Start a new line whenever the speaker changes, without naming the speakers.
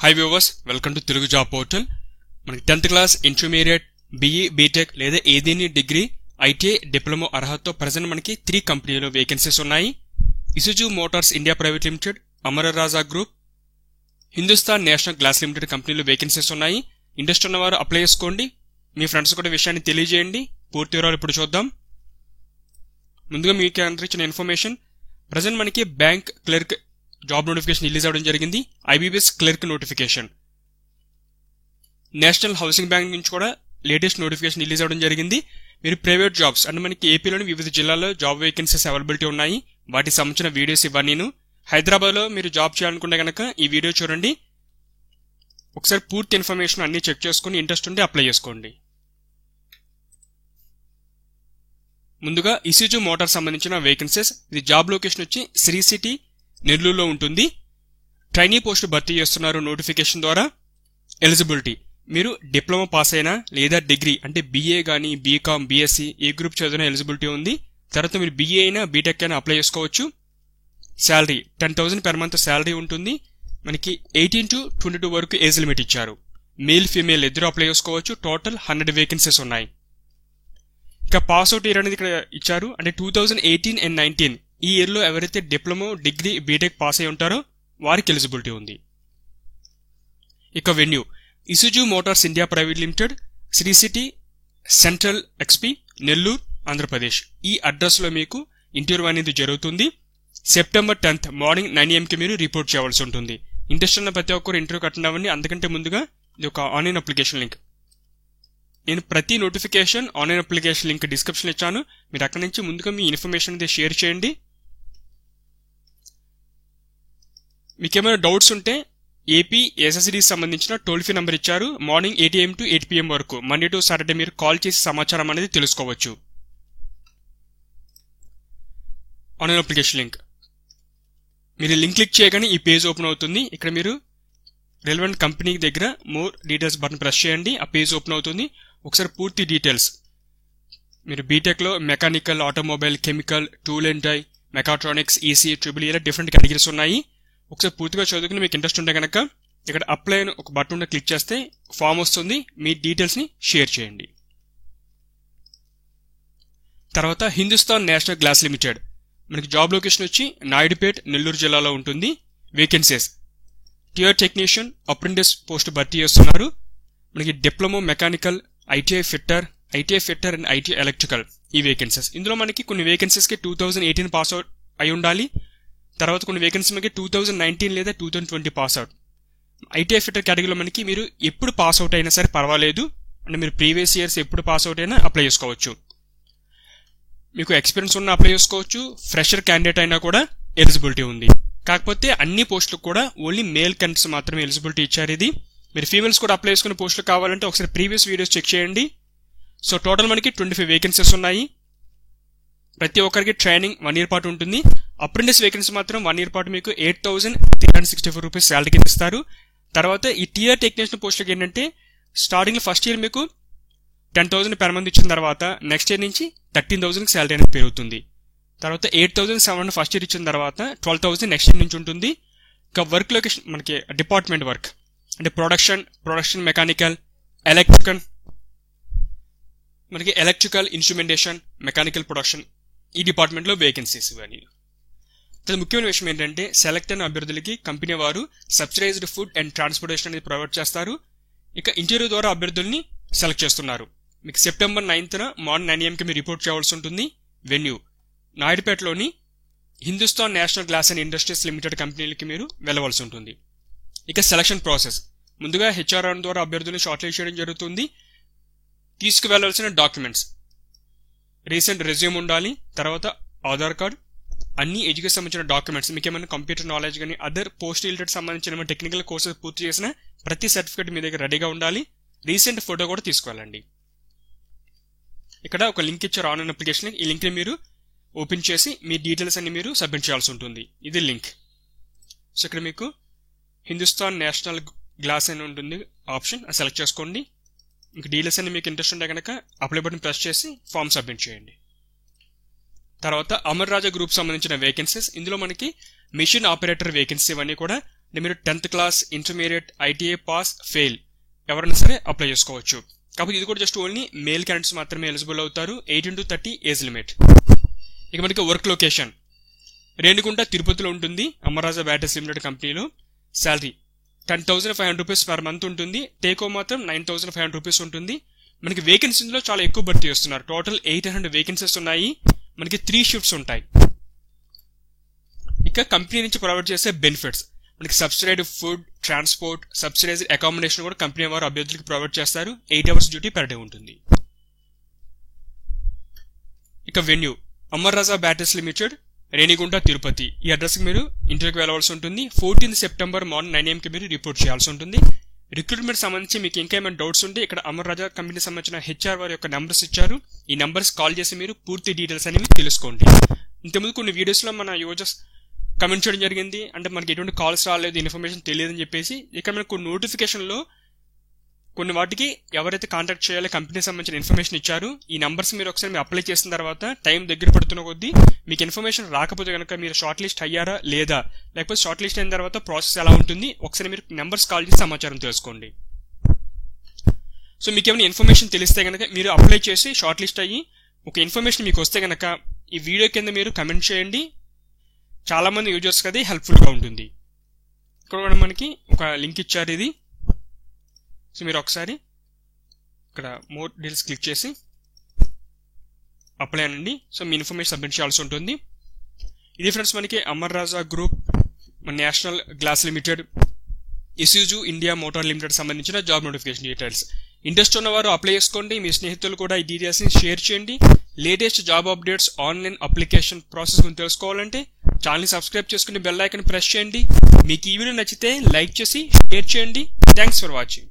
High viewers, welcome to Telugu job portal. మనకి 10th class, intermediate, BE, BTech లేదా ఏదేని degree, ITI, diploma అర్హతతో present మనకి 3 కంపెనీలో వేకెన్సీస్ ఉన్నాయి. Isuzu Motors India Private Limited, Amara Raja Group, Hindustan National Glass Limited కంపెనీలో vacancies ఉన్నాయి. ఇంట్రెస్ట్ ఉన్నవారు అప్లై చేసుకోండి. మీ ఫ్రెండ్స్ కూడా విషయాన్ని తెలియజేయండి. పూర్తి వివరాలు ఇప్పుడు చూద్దాం. ముందుగా మీకు అందించిన ఇన్ఫర్మేషన్, ప్రజెంట్ మనకి bank clerk job notification release అవ్వడం జరిగింది. IBPS clerk notification. National housing bank నుంచి కూడా లేటెస్ట్ నోటిఫికేషన్ రిలీజ్ అవ్వడం జరిగింది. మీరు ప్రైవేట్ జాబ్స్ అంటే మనకి ఏపీలోని వివిధ జిల్లాల్లో జాబ్ వేకెన్సీస్ అవైలబిలిటీ ఉన్నాయి. వాటికి సంబంధించిన వీడియోస్ ఇవ్వాలి. నేను హైదరాబాద్లో మీరు జాబ్ చేయాలనుకుంటే కనుక ఈ వీడియో చూడండి. ఒకసారి పూర్తి ఇన్ఫర్మేషన్ అన్ని చెక్ చేసుకుని ఇంట్రెస్ట్ ఉంటే అప్లై చేసుకోండి. ముందుగా ఇసుజు మోటార్ సంబంధించిన వేకెన్సీస్. ఇది జాబ్ లొకేషన్ వచ్చి శ్రీ సిటీ, నెల్లూరులో ఉంటుంది. ట్రైనీ పోస్ట్ భర్తీ చేస్తున్నారు నోటిఫికేషన్ ద్వారా. ఎలిజిబిలిటీ, మీరు డిప్లొమా పాస్ అయినా లేదా డిగ్రీ అంటే బీఏ కానీ, బీకామ్, బీఎస్సీ ఏ గ్రూప్ చదివినా ఎలిజిబిలిటీ ఉంది. తర్వాత మీరు బీఏ అయినా బీటెక్ అయినా అప్లై చేసుకోవచ్చు. శాలరీ 10,000 per month శాలరీ ఉంటుంది. మనకి 18 to 22 వరకు ఏజ్ లిమిట్ ఇచ్చారు. మేల్ ఫీమేల్ ఇద్దరు అప్లై చేసుకోవచ్చు. టోటల్ 100 వేకెన్సీస్ ఉన్నాయి. ఇక పాస్ అవుట్ ఇయర్ అనేది ఇక్కడ ఇచ్చారు. అంటే 2018 and 19 ఈ ఇయర్ లో ఎవరైతే డిప్లొమా, డిగ్రీ, బీటెక్ పాస్ అయి ఉంటారో వారికి ఎలిజిబిలిటీ ఉంది. ఇక venue, Isuzu Motors India Private Limited, Sri City, central XP, Nellore, Andhra Pradesh. ఈ అడ్రస్ లో మీకు ఇంటర్వ్యూ అనేది జరుగుతుంది. సెప్టెంబర్ 10th మార్నింగ్ 9 AM మీరు రిపోర్ట్ చేయాల్సి ఉంటుంది. ఇంట్రెస్ట్ ఉన్న ప్రతి ఒక్కరు ఇంటర్వ్యూ అటెండ్ అవ్వండి. అందుకంటే ముందుగా ఇది ఒక ఆన్లైన్ అప్లికేషన్ లింక్. నేను ప్రతి notification online application link description ఇచ్చాను. మీరు అక్కడి నుంచి ముందుగా మీ ఇన్ఫర్మేషన్ అనేది షేర్ చేయండి. మీకేమైనా డౌట్స్ ఉంటే ఏపీ ఎస్ఎస్సిడికి సంబంధించిన టోల్ ఫ్రీ నెంబర్ ఇచ్చారు. మార్నింగ్ 8 AM to 8 PM వరకు మండే టు సాటర్డే మీరు కాల్ చేసి సమాచారం అనేది తెలుసుకోవచ్చు. ఆన్లైన్ అప్లికేషన్ లింక్ మీరు లింక్ క్లిక్ చేయగానే ఈ పేజ్ ఓపెన్ అవుతుంది. ఇక్కడ మీరు రెలవెంట్ కంపెనీ దగ్గర మోర్ డీటెయిల్స్ బటన్ ప్రెస్ చేయండి. ఆ పేజ్ ఓపెన్ అవుతుంది. ఒకసారి పూర్తి డీటెయిల్స్, మీరు బీటెక్ లో mechanical, automobile, chemical, tool and die, mechatronics, EC, triple ఇలా డిఫరెంట్ కేటగిరీస్ ఉన్నాయి. ఒకసారి పూర్తిగా చదువుకుని మీకు ఇంట్రెస్ట్ ఉంటే కనుక ఇక్కడ అప్లై అని ఒక బటన్ క్లిక్ చేస్తే ఫామ్ వస్తుంది. మీ డీటెయిల్స్ ని షేర్ చేయండి. తర్వాత హిందుస్థాన్ నేషనల్ గ్లాస్ లిమిటెడ్, మనకి జాబ్ లొకేషన్ వచ్చి నాయుడుపేట్, నెల్లూరు జిల్లాలో ఉంటుంది. Vacancies tier technician, apprentice post భర్తీ చేస్తున్నారు. మనకి diploma, mechanical, ITI fitter and IT electrical ఈ వేకెన్సీస్. ఇందులో మనకి కొన్ని వేకెన్సీస్ కి 2018 పాస్ అవుట్ అయి ఉండాలి. తర్వాత కొన్ని వేకెన్సీ మనకి 2019 లేదా 2020 పాస్ అవుట్. ఐటీఐ ఫిట్టర్ కేటగిరీలో మనకి మీరు ఎప్పుడు పాస్ అవుట్ అయినా సరే పర్వాలేదు. అంటే మీరు ప్రీవియస్ ఇయర్స్ ఎప్పుడు పాస్ అవుట్ అయినా అప్లై చేసుకోవచ్చు. మీకు ఎక్స్పీరియన్స్ ఉన్న అప్లై చేసుకోవచ్చు. ఫ్రెషర్ క్యాండిడేట్ అయినా కూడా ఎలిజిబిలిటీ ఉంది. కాకపోతే అన్ని పోస్టులకు కూడా ఓన్లీ మేల్ క్యాండిడేట్స్ మాత్రమే ఎలిజిబిలిటీ ఇచ్చారు. ఇది మీరు ఫీమేల్స్ కూడా అప్లై చేసుకునే పోస్టులు కావాలంటే ఒకసారి ప్రీవియస్ వీడియోస్ చెక్ చేయండి. సో టోటల్ మనకి 25 వేకెన్సీస్ ఉన్నాయి. ప్రతి ఒక్కరికి ట్రైనింగ్ 1 year పాటు ఉంటుంది. అప్రెంటిస్ వేకెన్సీ మాత్రం 1 year పాటు మీకు 8,364 రూపీస్ శాలరీ కింద ఇస్తారు. తర్వాత ఈ టియర్ టెక్నీషియన్ పోస్టులకి ఏంటంటే స్టార్టింగ్ లో ఫస్ట్ ఇయర్ మీకు 10,000 per month ఇచ్చిన తర్వాత నెక్స్ట్ ఇయర్ నుంచి 13,000 శాలరీ అనేది పెరుగుతుంది. తర్వాత 8,700 ఫస్ట్ ఇయర్ ఇచ్చిన తర్వాత 12,000 నెక్స్ట్ ఇయర్ నుంచి ఉంటుంది. ఇంకా వర్క్ లొకేషన్ మనకి డిపార్ట్మెంట్ వర్క్ అంటే production mechanical, electrical instrumentation, mechanical production ఈ డిపార్ట్మెంట్ లో వేకెన్సీస్ ఇవన్నీ. ముఖ్యమైన విషయం ఏంటంటే సెలెక్ట్ అయిన అభ్యర్థులకి కంపెనీ వారు సబ్సిడైజ్డ్ ఫుడ్ అండ్ ట్రాన్స్పోర్టేషన్ అనేది ప్రొవైడ్ చేస్తారు. ఇక ఇంటర్వ్యూ ద్వారా అభ్యర్థుల్ని సెలెక్ట్ చేస్తున్నారు. మీకు సెప్టెంబర్ 9th మార్నింగ్ 9 AM మీరు రిపోర్ట్ చేయాల్సి ఉంటుంది. వెన్యూ నాయుడుపేటలోని Hindustan National Glass and Industries Limited కంపెనీలకి మీరు వెళ్ళవలసి ఉంటుంది. ఇక సెలక్షన్ ప్రాసెస్, ముందుగా హెచ్ఆర్ఆర్ ద్వారా అభ్యర్థులను షార్ట్ లిస్ట్ చేయడం జరుగుతుంది. తీసుకువెళ్లాల్సిన డాక్యుమెంట్స్, రీసెంట్ రెజ్యూమ్ ఉండాలి. తర్వాత ఆధార్ కార్డ్, అన్ని ఎడ్యుకేషన్ సంబంధించిన డాక్యుమెంట్స్, మీకు ఏమైనా కంప్యూటర్ నాలెడ్జ్ కానీ అదర్ పోస్ట్ రిలేటెడ్ సంబంధించిన టెక్నికల్ కోర్సెస్ పూర్తి చేసిన ప్రతి సర్టిఫికేట్ మీ దగ్గర రెడీగా ఉండాలి. రీసెంట్ ఫోటో కూడా తీసుకువెళ్ళండి. ఇక్కడ ఒక లింక్ ఇచ్చారు ఆన్లైన్ అప్లికేషన్. ఈ లింక్ ని మీరు ఓపెన్ చేసి మీ డీటెయిల్స్ అన్ని మీరు సబ్మిట్ చేయాల్సి ఉంటుంది. ఇది లింక్. సో ఇక్కడ మీకు హిందుస్థాన్ నేషనల్ గ్లాస్ అని ఉంటుంది ఆప్షన్, అది సెలెక్ట్ చేసుకోండి. ఇంకా డీటెయిల్స్ అన్ని మీకు ఇంట్రెస్ట్ ఉంటే కనుక అప్లై బటన్ ప్రెస్ చేసి ఫామ్ సబ్మిట్ చేయండి. తర్వాత అమర్ రాజా గ్రూప్ సంబంధించిన వేకెన్సీస్. ఇందులో మనకి మిషన్ ఆపరేటర్ వేకెన్సీ ఇవన్నీ కూడా అంటే మీరు 10th class, intermediate, ITI pass, fail ఎవరైనా సరే అప్లై చేసుకోవచ్చు. కాబట్టి ఇది కూడా జస్ట్ ఓన్లీ మేల్ క్యాండిడేట్స్ మాత్రమే ఎలిజిబుల్ అవుతారు. 18 to 30 ఏజ్ లిమిట్. ఇక మనకి వర్క్ లొకేషన్ రేణిగుంట, తిరుపతిలో ఉంటుంది. అమర్రాజా బ్యాటరీస్ లిమిటెడ్ కంపెనీలో. శాలరీ 10,500 రూపీస్ పర్ మంత్ ఉంటుంది. టేక్ హోమ్ మాత్రం 9,500 రూపీస్ ఉంటుంది. మనకి వేకెన్సీలో చాలా ఎక్కువ భర్తీ చేస్తున్నారు. టోటల్ 800 వేకెన్సీస్ ఉన్నాయి. మనకి 3 షిఫ్ట్స్ ఉంటాయి. ఇక కంపెనీ నుంచి ప్రొవైడ్ చేసే బెనిఫిట్స్ మనకి సబ్సిడైడ్ ఫుడ్, ట్రాన్స్పోర్ట్, సబ్సిడైజ్డ్ అకామిడేషన్ కూడా కంపెనీ వారు అభ్యర్థులకు ప్రొవైడ్ చేస్తారు. 8 hours డ్యూటీ పర్ డే ఉంటుంది. ఇక venue Amara Raja batteries limited, Renigunta, Tirupati. ఈ అడ్రస్కి మీరు ఇంటర్వ్యూకి వెళ్ళవలసి ఉంటుంది. 14th September మార్నింగ్ 9 AM కి మీరు రిపోర్ట్ చేయాల్సి ఉంటుంది. రిక్రూట్మెంట్ సంబంధించి మీకు ఇంకా ఏమైనా డౌట్స్ ఉంటే ఇక్కడ అమర్రాజా కంపెనీకి సంబంధించిన హెచ్ఆర్ వారి యొక్క నెంబర్స్ ఇచ్చారు. ఈ నెంబర్స్ కాల్ చేసి మీరు పూర్తి డీటెయిల్స్ అనేవి తెలుసుకోండి. ఇంతకుముందు కొన్ని వీడియోస్లో మన యూజర్స్ కమెంట్ చేయడం జరిగింది, అంటే మనకి ఎటువంటి కాల్స్ రాలేదు, ఇన్ఫర్మేషన్ తెలియదని చెప్పేసి. ఇక్కడ మనకు నోటిఫికేషన్లో కొన్ని వాటికి ఎవరైతే కాంటాక్ట్ చేయాలో కంపెనీకి సంబంధించిన ఇన్ఫర్మేషన్ ఇచ్చారు. ఈ నంబర్స్ మీరు ఒకసారి మీరు అప్లై చేసిన తర్వాత టైం దగ్గర పడుతున్న కొద్దీ మీకు ఇన్ఫర్మేషన్ రాకపోతే కనుక మీరు షార్ట్ లిస్ట్ అయ్యారా లేదా, లేకపోతే షార్ట్ లిస్ట్ అయిన తర్వాత ప్రాసెస్ ఎలా ఉంటుంది ఒకసారి మీరు నెంబర్స్ కాల్ చేసి సమాచారం తెలుసుకోండి. సో మీకు ఏమైనా ఇన్ఫర్మేషన్ తెలిస్తే కనుక మీరు అప్లై చేసి షార్ట్ లిస్ట్ అయ్యి ఒక ఇన్ఫర్మేషన్ మీకు వస్తే కనుక ఈ వీడియో కింద మీరు కమెంట్ చేయండి. చాలా మంది యూజర్స్కి అది హెల్ప్ఫుల్గా ఉంటుంది. ఇక్కడ కూడా మనకి ఒక లింక్ ఇచ్చారు ఇది. సో మీరు ఒకసారి ఇక్కడ మోర్ డీటెయిల్స్ క్లిక్ చేసి అప్లై అనండి. సో మీ ఇన్ఫర్మేషన్ సబ్మిట్ చేయాల్సి ఉంటుంది. ఇది ఫ్రెండ్స్ మనకి Amara Raja group, national Glass limited, Isuzu India motor limited సంబంధించిన జాబ్ నోటిఫికేషన్ డీటెయిల్స్. ఇంట్రెస్ట్ ఉన్నవారు అప్లై చేసుకోండి. మీ స్నేహితులు కూడా ఈ డీటెయిల్స్ని షేర్ చేయండి. Latest job updates, online application process గురించి తెలుసుకోవాలంటే ఛానల్ని సబ్స్క్రైబ్ చేసుకుని బెల్ ఐకాన్ ప్రెస్ చేయండి. మీకు ఈ వీడియో నచ్చితే లైక్ చేసి షేర్ చేయండి. Thanks for watching.